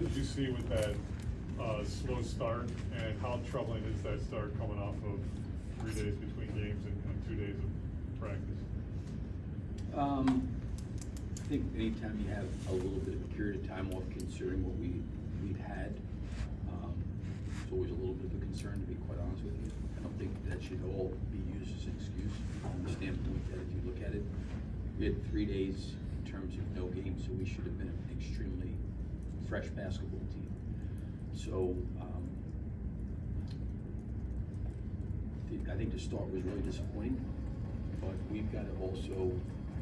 did you see with that slow start, and how troubling is that start coming off of 3 days between games and 2 days of practice? I think anytime you have a little bit of a period of time off, considering what we've had, it's always a little bit of a concern, to be quite honest with you. I don't think that should all be used as an excuse from the standpoint that if you look at it, we had 3 days in terms of no games, so we should have been an extremely fresh basketball team. So I think the start was really disappointing, but we've got to also,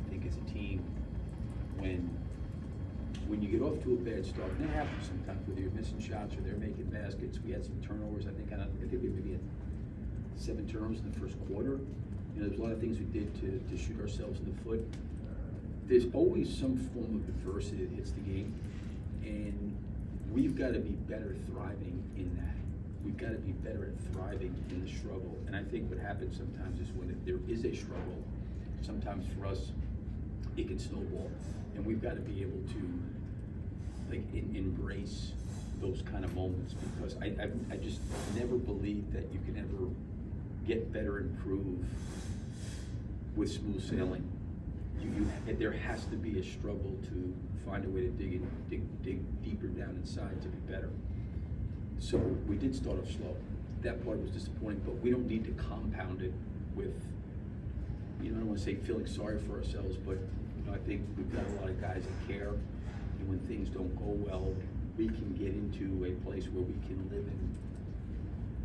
I think as a team, when you get off to a bad start, and that happens sometimes, whether you're missing shots or they're making baskets. We had some turnovers. I think we maybe had 7 turnovers in the first quarter. You know, there's a lot of things we did to shoot ourselves in the foot. There's always some form of adversity that hits the game, and we've got to be better thriving in that. We've got to be better at thriving in the struggle. And I think what happens sometimes is when there is a struggle, sometimes for us, it can snowball. And we've got to be able to embrace those kind of moments, because I just never believe that you can ever get better, improve with smooth sailing. There has to be a struggle to find a way to dig deeper down inside to be better. So we did start off slow. That part was disappointing, but we don't need to compound it with, I don't want to say feeling sorry for ourselves, but I think we've got a lot of guys that care, and when things don't go well, we can get into a place where we can live in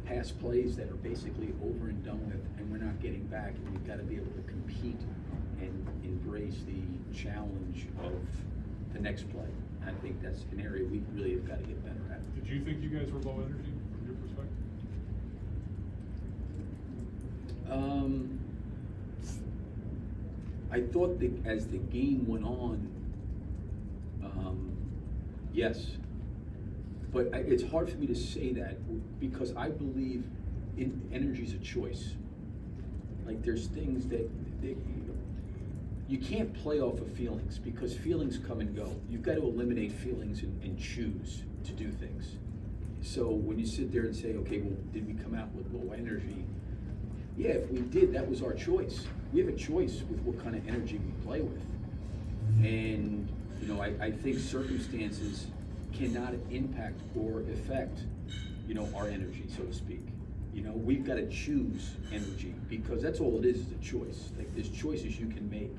past plays that are basically over and done with, and we're not getting back, and we've got to be able to compete and embrace the challenge of the next play. I think that's an area we really have got to get better at. Did you think you guys were low energy from your perspective? I thought that as the game went on, yes. But it's hard for me to say that, because I believe energy is a choice. Like, there's things that you can't play off of feelings, because feelings come and go. You've got to eliminate feelings and choose to do things. So when you sit there and say, okay, well, did we come out with low energy? Yeah, if we did, that was our choice. We have a choice with what kind of energy we play with. And, I think circumstances cannot impact or affect, our energy, so to speak. We've got to choose energy, because that's all it is a choice. Like, there's choices you can make.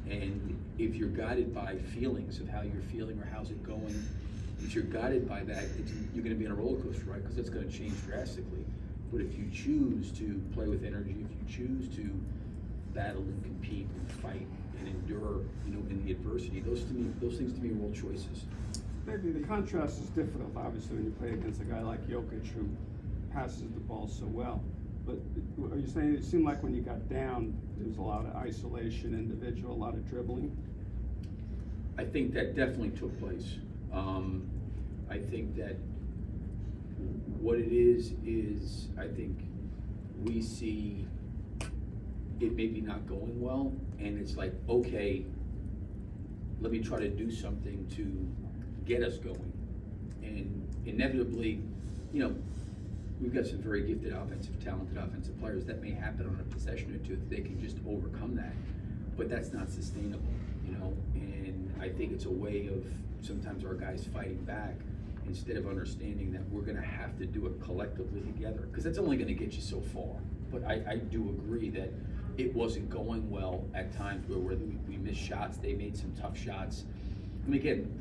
And if you're guided by feelings of how you're feeling or how's it going, if you're guided by that, you're going to be on a roller coaster, right? Because it's going to change drastically. But if you choose to play with energy, if you choose to battle and compete and fight and endure, in the adversity, those things to me are all choices. Maybe the contrast is difficult, obviously, when you play against a guy like Jokic, who passes the ball so well. But are you saying it seemed like when you got down, there was a lot of isolation, individual, a lot of dribbling? I think that definitely took place. I think that what it is I think we see it maybe not going well, and it's like, okay, let me try to do something to get us going. And inevitably, we've got some very gifted talented offensive players. That may happen on a possession or two if they can just overcome that, but that's not sustainable, and I think it's a way of sometimes our guys fighting back instead of understanding that we're gonna have to do it collectively together, because that's only gonna get you so far. But I do agree that it wasn't going well at times where we missed shots. They made some tough shots. Again,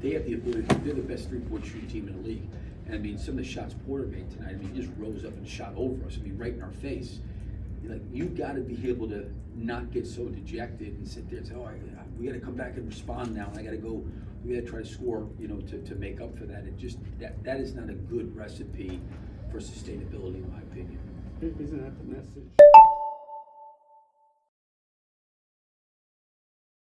they have the ability, they're the best three-point shooting team in the league. And some of the shots Porter made tonight, he just rose up and shot over us, right in our face. You got to be able to not get so dejected and sit there and say, oh, we got to come back and respond now, and we got to try to score, to make up for that. That is not a good recipe for sustainability, in my opinion. Isn't that the message?